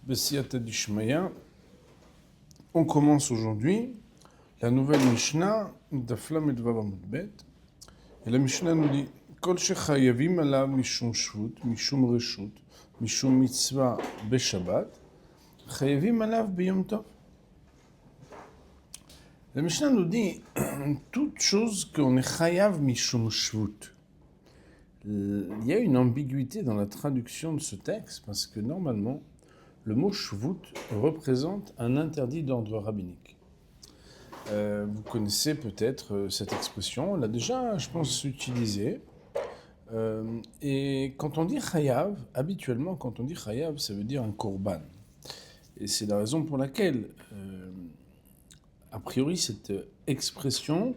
B'siyata d'Ishmaya. On commence aujourd'hui la nouvelle Mishnah d'Afla Medvav Amud Bet. Et la Mishnah nous dit Kol shechayavim alav mishum shvut, mishum reshut, mishum mitzvah beshabbat, chayavim alav biyom tov. La Mishnah nous dit toute chose qu'on est chayav mishum shvut. Il y a une ambiguïté dans la traduction de ce texte parce que normalement, le mot shvut représente un interdit d'ordre rabbinique. Vous connaissez peut-être cette expression, on l'a déjà, je pense, utilisée. Et quand on dit chayav, habituellement, quand on dit chayav, ça veut dire un korban. Et c'est la raison pour laquelle, a priori, cette expression,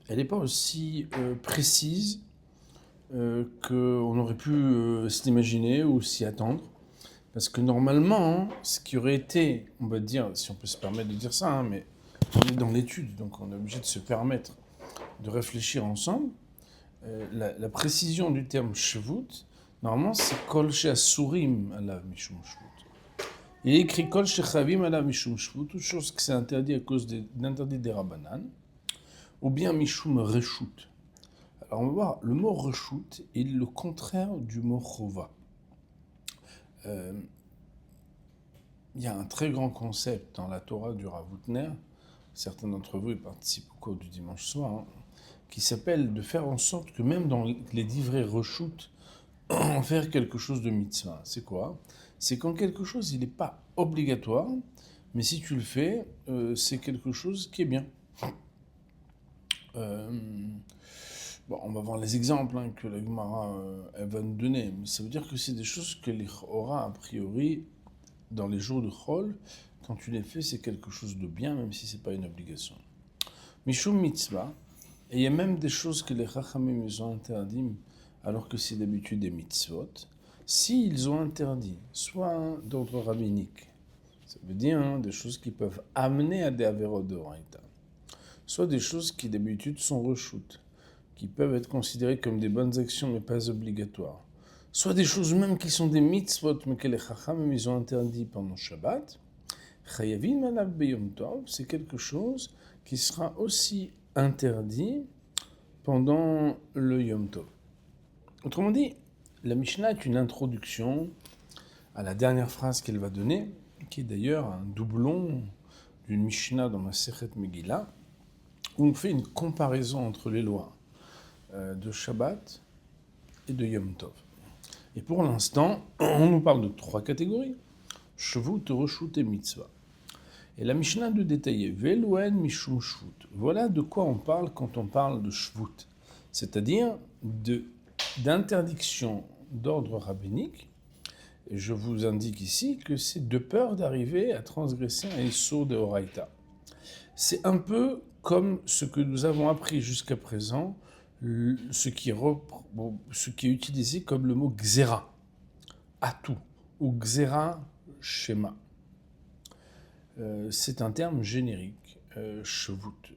elle n'est pas aussi précise qu'on aurait pu s'imaginer ou s'y attendre. Parce que normalement, ce qui aurait été, on va dire, si on peut se permettre de dire ça, mais on est dans l'étude, donc on est obligé de se permettre de réfléchir ensemble. La précision du terme shvut, normalement, c'est kol she'asurim alav mishum shvut. Il est écrit kol she'chavim alav mishum shvut, toute chose que c'est interdit à cause d'interdit des rabbanan, ou bien mishum reshut. Alors on va voir, le mot reshut est le contraire du mot chova. Il y a un très grand concept dans la Torah du Rav Hutner, certains d'entre vous y participent au cours du dimanche soir, qui s'appelle de faire en sorte que même dans les divrei reshut, en faire quelque chose de mitzvah. C'est quoi ? C'est quand quelque chose il n'est pas obligatoire, mais si tu le fais, c'est quelque chose qui est bien. Bon, on va voir les exemples que la Gemara elle va nous donner, mais ça veut dire que c'est des choses que les aura a priori dans les jours de Chol, quand tu les fais, c'est quelque chose de bien, même si c'est pas une obligation. Mishum mitzvah, et il y a même des choses que les Chachamim ils ont interdit, alors que c'est d'habitude des mitzvot. S'ils ont interdit, soit d'ordre rabbinique, ça veut dire des choses qui peuvent amener à des averot de Horaïta, soit des choses qui d'habitude sont reshut, qui peuvent être considérées comme des bonnes actions mais pas obligatoires. Soit des choses même qui sont des mitzvot mais que les chachamim ils ont interdit pendant Shabbat. Chayavim alav beyom tov, c'est quelque chose qui sera aussi interdit pendant le Yom Tov. Autrement dit, la Mishnah est une introduction à la dernière phrase qu'elle va donner, qui est d'ailleurs un doublon d'une Mishnah dans ma Sechet Megillah, où on fait une comparaison entre les lois de Shabbat et de Yom Tov. Et pour l'instant, on nous parle de trois catégories, Shvut, Reshut et Mitzvah. Et la Mishnah de détailler, Velouen Mishum Shvut. Voilà de quoi on parle quand on parle de Shvut, c'est-à-dire d'interdiction d'ordre rabbinique. Et je vous indique ici que c'est de peur d'arriver à transgresser un issur de Horaïta. C'est un peu comme ce que nous avons appris jusqu'à présent, ce qui est utilisé comme le mot gzera, atout, ou gzera shema. C'est un terme générique, shvut.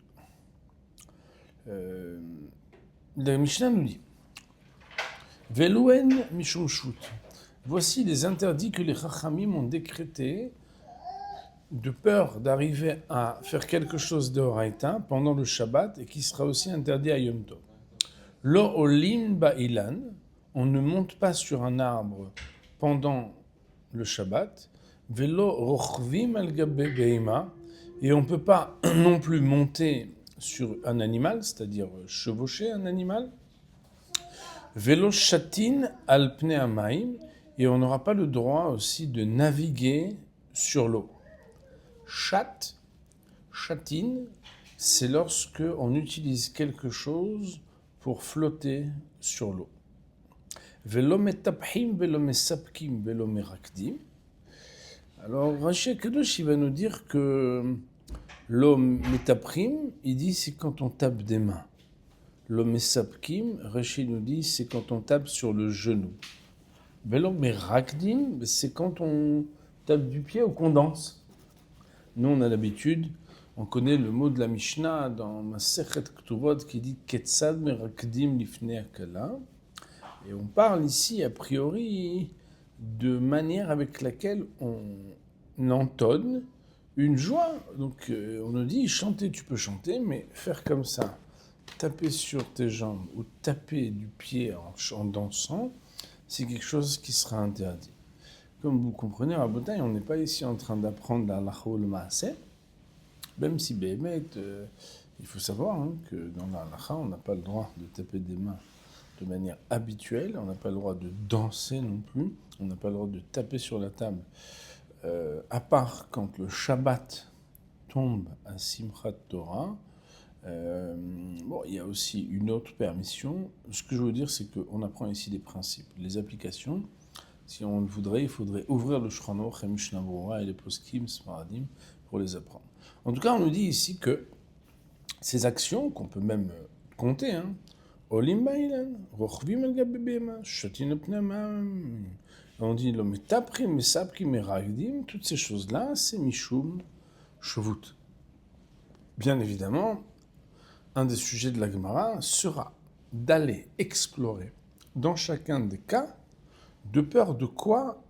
La Mishnah nous dit Velouen mishum shvut. Voici les interdits que les Chachamim ont décrétés de peur d'arriver à faire quelque chose de Horaïta pendant le Shabbat et qui sera aussi interdit à Yom Tov. Lo olim ba'ilan, on ne monte pas sur un arbre pendant le Shabbat. Velo rochvim al gabe beima, et on ne peut pas non plus monter sur un animal, c'est-à-dire chevaucher un animal. Velo shatin al pnei hamayim, et on n'aura pas le droit aussi de naviguer sur l'eau. Shatin, c'est lorsque on utilise quelque chose pour flotter sur l'eau. Velo metapchim, velo mesapkim, velo merakdim. Alors, Rashi Akadosh, il va nous dire que l'homme metaprim, il dit c'est quand on tape des mains. L'homme mesapkim, Rashi nous dit c'est quand on tape sur le genou. Velo merakdim, c'est quand on tape du pied ou qu'on danse. Nous, on a l'habitude, on connaît le mot de la Mishnah dans Masechet Ktuvot qui dit Ketzad merakdim lifnei hakala. Et on parle ici, a priori, de manière avec laquelle on entonne une joie. Donc on nous dit, chanter, tu peux chanter, mais faire comme ça, taper sur tes jambes ou taper du pied en dansant, c'est quelque chose qui sera interdit. Comme vous comprenez, à Botaï, on n'est pas ici en train d'apprendre la halakha ou le maaseh, même si Béhémet, il faut savoir que dans la halakha, on n'a pas le droit de taper des mains de manière habituelle, on n'a pas le droit de danser non plus, on n'a pas le droit de taper sur la table, à part quand le Shabbat tombe à Simchat Torah. Il y a aussi une autre permission. Ce que je veux dire, c'est qu'on apprend ici des principes. Les applications, si on le voudrait, il faudrait ouvrir le Shulchan Aruch, la Mishnah Berurah et les poskim, Sfaradim, pour les apprendre. En tout cas, on nous dit ici que ces actions, qu'on peut même compter, Olim Bailan, Rochvim El Gabe Bema, Shotin Pnamam, on dit le Metaprim, Mesaprim et Ragdim, toutes ces choses-là, c'est Mishum Shovut. Bien évidemment, un des sujets de la Gemara sera d'aller explorer dans chacun des cas, de peur de quoi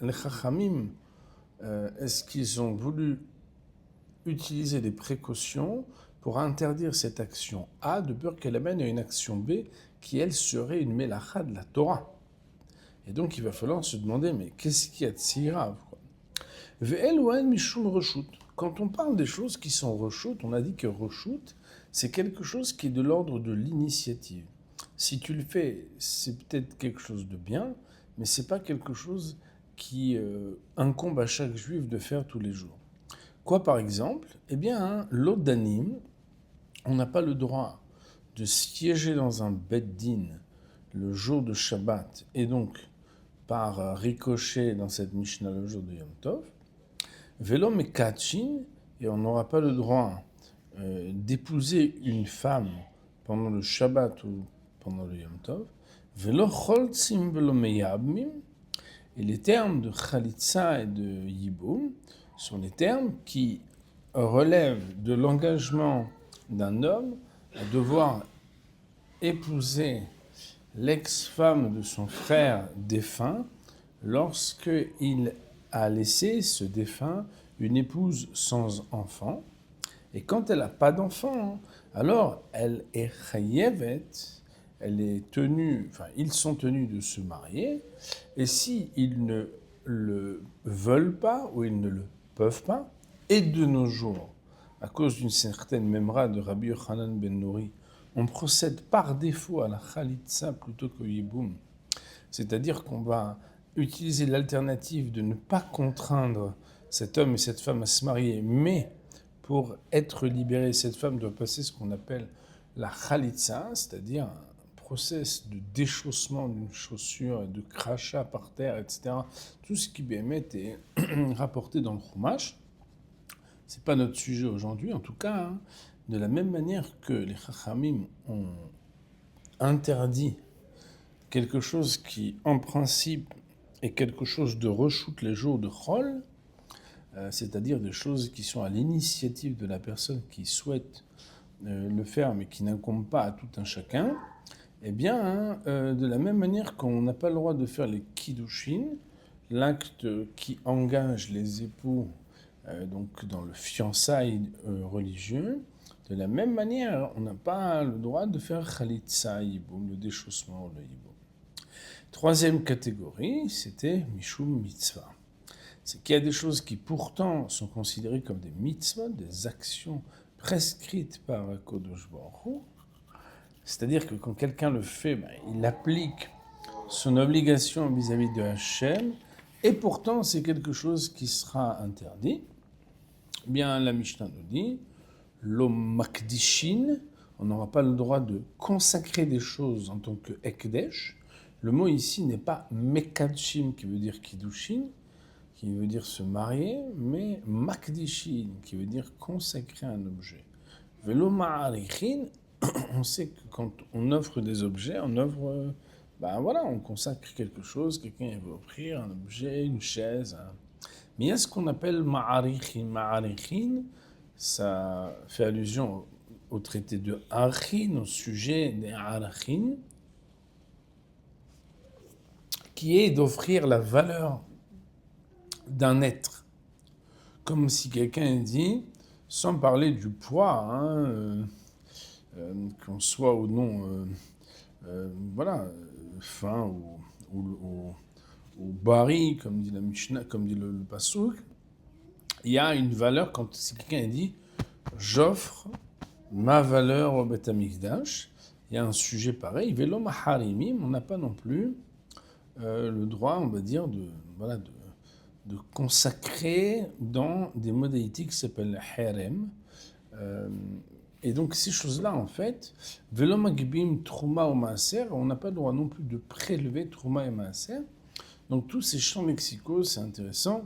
les Chachamim, est-ce qu'ils ont voulu utiliser des précautions pour interdire cette action A, de peur qu'elle amène à une action B, qui elle serait une mélacha de la Torah. Et donc il va falloir se demander, mais qu'est-ce qu'il y a de si grave, Ve'el oen mishum reshut. Quand on parle des choses qui sont reshut, on a dit que reshut, c'est quelque chose qui est de l'ordre de l'initiative. Si tu le fais, c'est peut-être quelque chose de bien, mais c'est pas quelque chose qui incombe à chaque juif de faire tous les jours. Quoi par exemple? Eh bien, l'odanim, on n'a pas le droit de siéger dans un bed-din le jour de Shabbat, et donc par ricochet dans cette Mishnah le jour de Yom Tov. Velo mekatchin, et on n'aura pas le droit d'épouser une femme pendant le Shabbat ou pendant le Yom Tov. Velo choltzim velo meyabmim, et les termes de Khalitsa et de Yiboum sont les termes qui relèvent de l'engagement d'un homme à devoir épouser l'ex-femme de son frère défunt lorsqu'il a laissé ce défunt une épouse sans enfant. Et quand elle n'a pas d'enfant, alors elle est chayevet, elle est tenue, ils sont tenus de se marier, et si ils ne le veulent pas ou ils ne le peuvent pas, et de nos jours, à cause d'une certaine memra de Rabbi Yochanan ben Nouri, on procède par défaut à la khalitsa plutôt qu'au yiboum, c'est-à-dire qu'on va utiliser l'alternative de ne pas contraindre cet homme et cette femme à se marier, mais pour être libéré, cette femme doit passer ce qu'on appelle la khalitsa, c'est-à-dire un process de déchaussement d'une chaussure, de crachat par terre, etc. Tout ce qui bémet est rapporté dans le Chumash. C'est pas notre sujet aujourd'hui, en tout cas. De la même manière que les Chachamim ont interdit quelque chose qui, en principe, est quelque chose de reshoot les jours de Chol, c'est-à-dire des choses qui sont à l'initiative de la personne qui souhaite le faire, mais qui n'incombent pas à tout un chacun, eh bien, de la même manière qu'on n'a pas le droit de faire les kiddushin, l'acte qui engage les époux donc dans le fiançailles religieux, de la même manière, on n'a pas le droit de faire khalitsa yiboum, le déchaussement, le yiboum. Troisième catégorie, c'était mishum mitzvah. C'est qu'il y a des choses qui pourtant sont considérées comme des mitzvot, des actions prescrites par Kadosh Baruch Hu. C'est-à-dire que quand quelqu'un le fait, il applique son obligation vis-à-vis de Hachem, et pourtant c'est quelque chose qui sera interdit. Bien, la Mishnah nous dit, l'homme makdishin, on n'aura pas le droit de consacrer des choses en tant que ekdesh. Le mot ici n'est pas mekadshim, qui veut dire kiddushin, qui veut dire se marier, mais makdishin, qui veut dire consacrer un objet. Velo ma'arichin, on sait que quand on offre des objets, on offre, on consacre quelque chose, quelqu'un veut offrir un objet, une chaise. Mais il y a ce qu'on appelle ma'arichin. Ma'arichin, ça fait allusion au traité de Archin, au sujet des Arachin, qui est d'offrir la valeur d'un être. Comme si quelqu'un dit, sans parler du poids, qu'on soit ou non, fin ou bari, comme dit la Mishnah, comme dit le Passouk, il y a une valeur quand si quelqu'un dit j'offre ma valeur au Beth Amikdash, il y a un sujet pareil, Velo Maharimim, on n'a pas non plus le droit, on va dire, de consacrer dans des modalités qui s'appellent harem. Et donc ces choses-là, en fait, Velo Magbim Trouma ou Maaser, on n'a pas le droit non plus de prélever Trouma et Maaser. Donc tous ces champs lexicaux, c'est intéressant,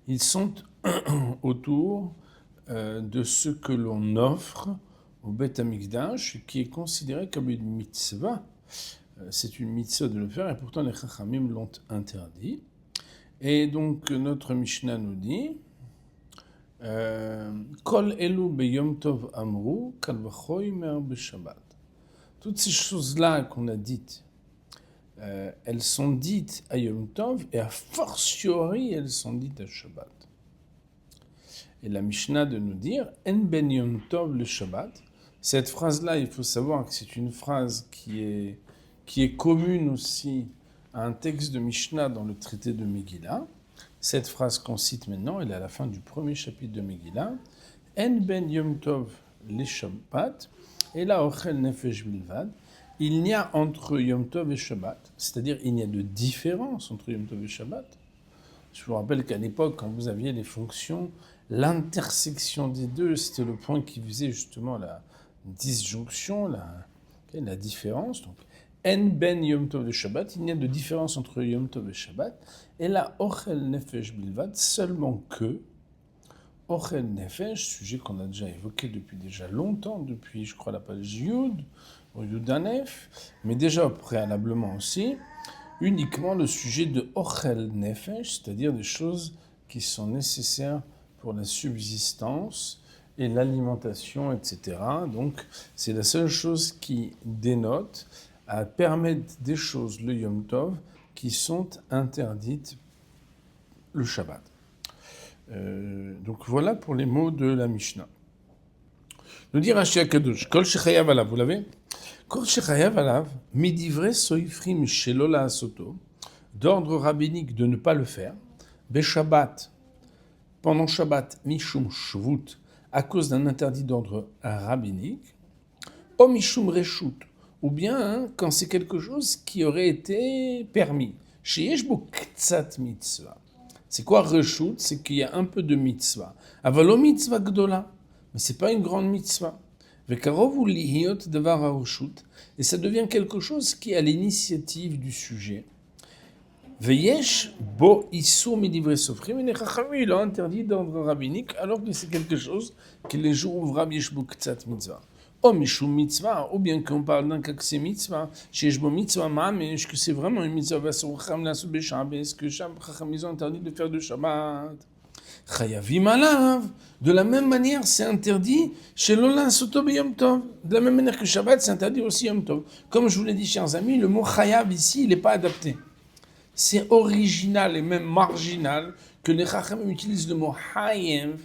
ils sont autour de ce que l'on offre au Beth Amikdash, qui est considéré comme une mitzvah. C'est une mitzvah de le faire, et pourtant les Chachamim l'ont interdit. Et donc notre Mishnah nous dit Kol elu beyom tov amru, kal vachoy mer b'Shabbat. Toutes ces choses-là qu'on a dites, elles sont dites à Yom Tov, et a fortiori, elles sont dites à Shabbat. Et la Mishnah de nous dire En ben Yom Tov le Shabbat. Cette phrase-là, il faut savoir que c'est une phrase qui est commune aussi à un texte de Mishnah dans le traité de Megillah. Cette phrase qu'on cite maintenant, elle est à la fin du premier chapitre de Megillah. En ben Yom Tov le Shabbat, et là, ochel nefesh bilvad. Il n'y a entre Yom Tov et Shabbat, c'est-à-dire il n'y a de différence entre Yom Tov et Shabbat. Je vous rappelle qu'à l'époque, quand vous aviez les fonctions, l'intersection des deux, c'était le point qui faisait justement la disjonction, la différence. Donc, En ben Yom Tov et Shabbat, il n'y a de différence entre Yom Tov et Shabbat. Et là, Ochel Nefesh Bilvad, seulement que Ochel Nefesh, sujet qu'on a déjà évoqué depuis déjà longtemps, depuis, je crois, la page Yud, ou Yudanef, mais déjà préalablement aussi, uniquement le sujet de Ochel Nefesh, c'est-à-dire des choses qui sont nécessaires pour la subsistance et l'alimentation, etc. Donc, c'est la seule chose qui dénote à permettre des choses, le Yom Tov, qui sont interdites le Shabbat. Donc, voilà pour les mots de la Mishnah. Nous dit Rashi HaKadosh, Kol shechayav alav, vous l'avez? Kol shechayav alav, midivre soifrim shelo la'asoto, d'ordre rabbinique de ne pas le faire, Beshabbat, pendant Shabbat, mishum shvut, à cause d'un interdit d'ordre rabbinique, o mishum reshut, ou bien quand c'est quelque chose qui aurait été permis. Sheyesh bo ktsat mitzvah. C'est quoi reshut? C'est qu'il y a un peu de mitzvah. Avalo mitzvah gdola, mais c'est pas une grande mitzvah. Vekarov ou lihiot devar hareshut, et ça devient quelque chose qui est à l'initiative du sujet. Veyesh bo issur midivre sofrim, et les chachamim il a interdit d'ordre rabbinique, alors que c'est quelque chose que les jours ouvrables yesh bo ktsat mitzvah. O mishum mitzvah, ou bien qu'on parle d'un cas que c'est mitzvah, sheyesh bo mitzvah mamesh, que c'est vraiment une mitzvah, vasur chacham lasu beshabbat, est-ce que chacham ils ont interdit de faire de Shabbat? Chayavim alav, de la même manière c'est interdit chez l'olin soto b'yom tov, de la même manière que Shabbat c'est interdit aussi yom tov. Comme je vous l'ai dit chers amis, le mot chayav ici il n'est pas adapté. C'est original et même marginal que les Chachamim utilisent le mot hayev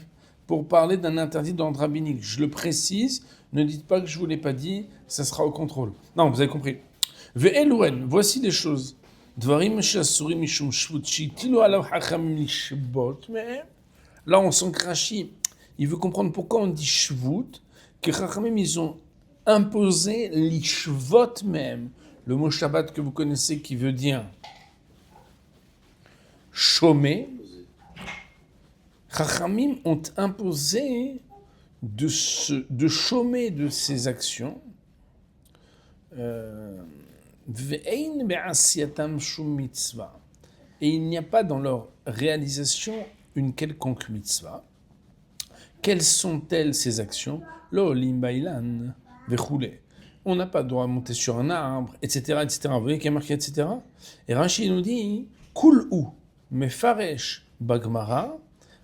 pour parler d'un interdit d'ordre rabbinique. Je le précise, ne dites pas que je ne vous l'ai pas dit, ça sera au contrôle. Non, vous avez compris. Ve'elouen, voici les choses. Dvarim she'asurim mishum shvut she'itilu alav Chachamim lishbot mehem. Là, on sent que Rashi, il veut comprendre pourquoi on dit shvut, que Chachamim ils ont imposé lishvot même. Le mot Shabbat que vous connaissez qui veut dire chômer, Chachamim ont imposé de chômer de ces actions. Ve'ein be'asyatam shum mitzvah. Et il n'y a pas dans leur réalisation une quelconque mitzvah. Quelles sont-elles ces actions? Lo limbailan ve'choulé. On n'a pas le droit de monter sur un arbre, etc., etc. Vous voyez qu'il y a marqué, etc. Et Rashi nous dit, kul ou. Mefaresh Bagmara,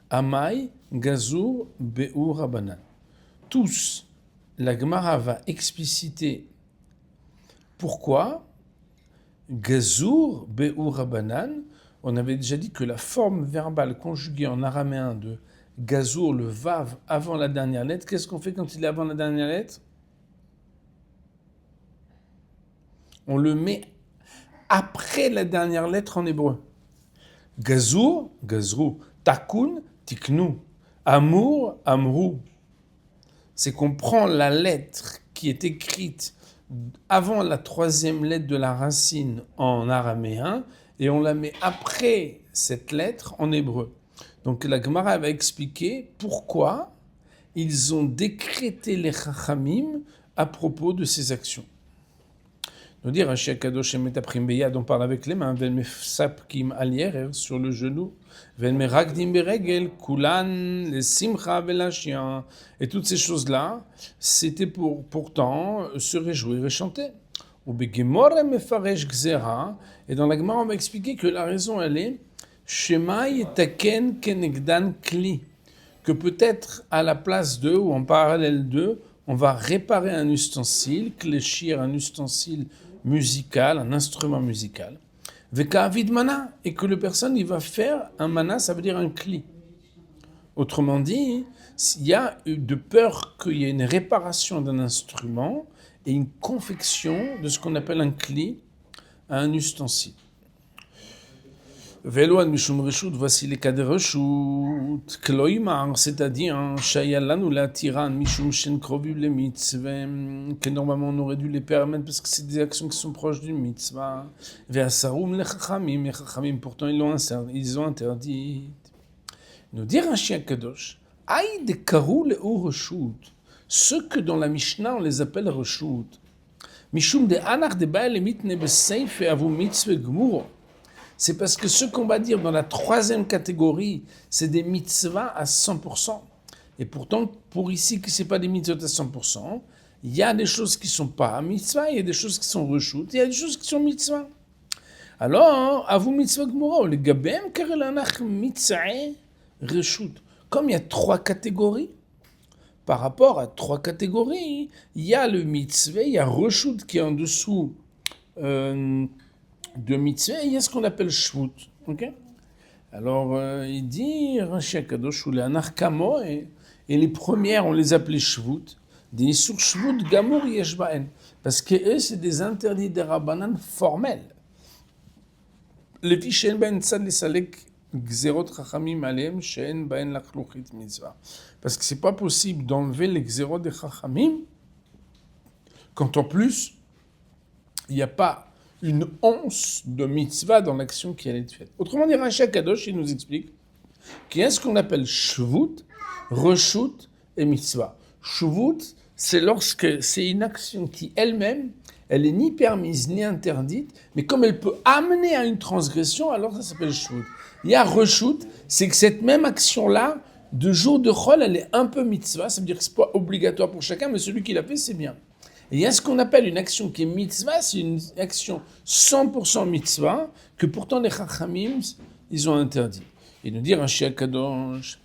Amai, Gazur, Beur, Rabanan. Tous, la Gemara va expliciter pourquoi Gazur be'u rabanan. On avait déjà dit que la forme verbale conjuguée en araméen de Gazur, le vav avant la dernière lettre, qu'est-ce qu'on fait quand il est avant la dernière lettre? On le met après la dernière lettre en hébreu. Gazur, gazrou. Takun, tiknu. Amour, amrou. C'est qu'on prend la lettre qui est écrite avant la troisième lettre de la racine en araméen et on la met après cette lettre en hébreu. Donc la Gemara va expliquer pourquoi ils ont décrété les Chachamim à propos de ces actions. Nous dire Rashi Akadosh Emet Aprim Beyad, on parle avec les mains, Ven Mefsapkim Alierer sur le genou, Ven Meragdim Beregel, Kulan, les Simcha Velashia, et toutes ces choses-là, c'était pour pourtant se réjouir et chanter. Ou Begemor Mefaresh Gzera, et dans la Gemara on va expliquer que la raison elle est Shema Yetaken Kenegdan Kli, que peut-être à la place d'eux ou en parallèle d'eux, on va réparer un ustensile, kléchir un ustensile musical, un instrument musical. Veka avid mana, et que le personne il va faire un mana, ça veut dire un kli. Autrement dit, il y a de peur qu'il y ait une réparation d'un instrument et une confection de ce qu'on appelle un kli à un ustensile. Veloan mishum reshut, voici les cas de reshut. Kloimar, c'est-à-dire shayalanu la tiran mishum shen krovu le mitzvah, que normalement on aurait dû les permettre parce que c'est des actions qui sont proches d'une mitzvah. Ve'asarum le chachamim, pourtant ils ont interdit. Nous dire un chien kadosh, aïe de karou le reshut, ceux que dans la Mishnah on les appelle reshut. Mishum de anach de baal mitne beseif et avu mitzvah gmuro. C'est parce que ce qu'on va dire dans la troisième catégorie, c'est des mitzvahs à 100%. Et pourtant, pour ici, que ce n'est pas des mitzvahs à 100%, il y a des choses qui ne sont pas mitzvahs, il y a des choses qui sont reshut, il y a des choses qui sont mitzvahs. Alors, à vous mitzvah gmura, le gabem karelanach mitzvah reshut. Comme il y a trois catégories, par rapport à trois catégories, il y a le mitzvah, il y a reshut qui est en dessous de mitzvah, il y a ce qu'on appelle shvut. Okay? Alors, il dit, Rashi Akadosh, ou les anarkamo, et les premières, on les appelait shvut, des sur shvut gamour yeshbaen, parce que eux, c'est des interdits de rabbanan formels. Les filles, shen ben tzad les salek gzerot chachamim alem, shen ben lachluchit mitzvah. Parce que c'est pas possible d'enlever les gzerot des chachamim, quand en plus, il n'y a pas une once de mitzvah dans l'action qui allait être faite. Autrement dit, Rashi Akadosh, il nous explique qu'il y a ce qu'on appelle shvut, reshut et mitzvah. Shvut, c'est lorsque c'est une action qui elle-même, elle est ni permise ni interdite, mais comme elle peut amener à une transgression, alors ça s'appelle shvut. Il y a reshut, c'est que cette même action-là, de jour de chol, elle est un peu mitzvah, ça veut dire que c'est pas obligatoire pour chacun, mais celui qui l'a fait, c'est bien. Et il y a ce qu'on appelle une action qui est mitzvah, c'est une action 100% mitzvah, que pourtant les chachamim, ils ont interdit. Et nous dire un Rashi Akadosh,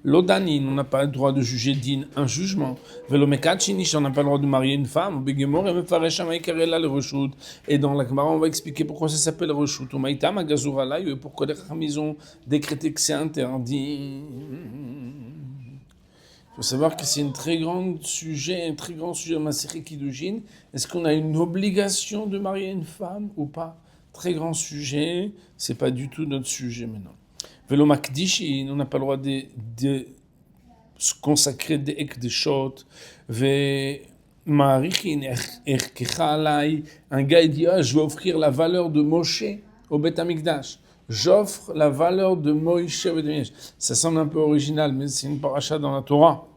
l'odanin, on n'a pas le droit de juger din, un jugement. Velomekachinish, on n'a pas le droit de marier une femme. Begemor et mefaresh amaïkarela le reshut. Et dans la Gemara, on va expliquer pourquoi ça s'appelle reshut. Omaïtam agazuralay, et pourquoi les chachamim ont décrété que c'est interdit. Il faut savoir que c'est un très grand sujet Masechet Kiddushin. Est-ce qu'on a une obligation de marier une femme ou pas? Très grand sujet, c'est pas du tout notre sujet maintenant. Velo makdishin, on n'a pas le droit de se consacrer des ekdeshot. Ve marichin erkecha alai. Un gars il dit je vais offrir la valeur de Moshe au Beth Amikdash. J'offre la valeur de Moïse au Beth Amikdash. Ça semble un peu original, mais c'est une paracha dans la Torah.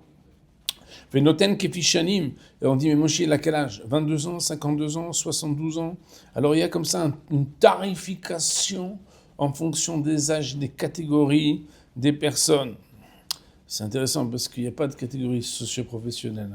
Venoten kefishanim. Et on dit, mais Moshe, il a quel âge? 22 ans, 52 ans, 72 ans. Alors il y a comme ça une tarification en fonction des âges, des catégories, des personnes. C'est intéressant parce qu'il n'y a pas de catégorie socio-professionnelle.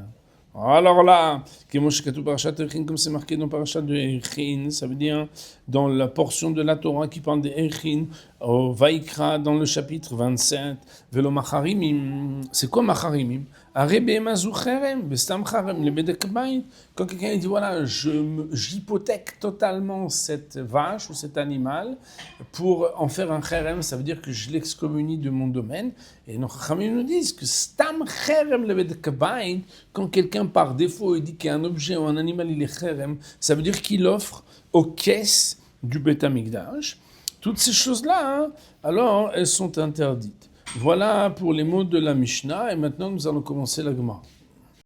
Alors là, comme c'est marqué dans Parashat de Eichin, ça veut dire dans la portion de la Torah qui parle de Eichin, Au Vaikra, dans le chapitre 27, Velo Macharimim, c'est quoi Macharimim? Arebe Mazu Cherem, Bestam Cherem, le Bedek Bain. Quand quelqu'un dit voilà, j'hypothèque totalement cette vache ou cet animal pour en faire un Cherem, ça veut dire que je l'excommunie de mon domaine. Et nos Chachamim nous disent que Stam Cherem, le Bedek Bain, quand quelqu'un par défaut il dit qu'un objet ou un animal il est Cherem, ça veut dire qu'il offre aux caisses du Beth Amikdash. Toutes ces choses-là, hein, alors, elles sont interdites. Voilà pour les mots de la Mishnah, et maintenant nous allons commencer la Gemara.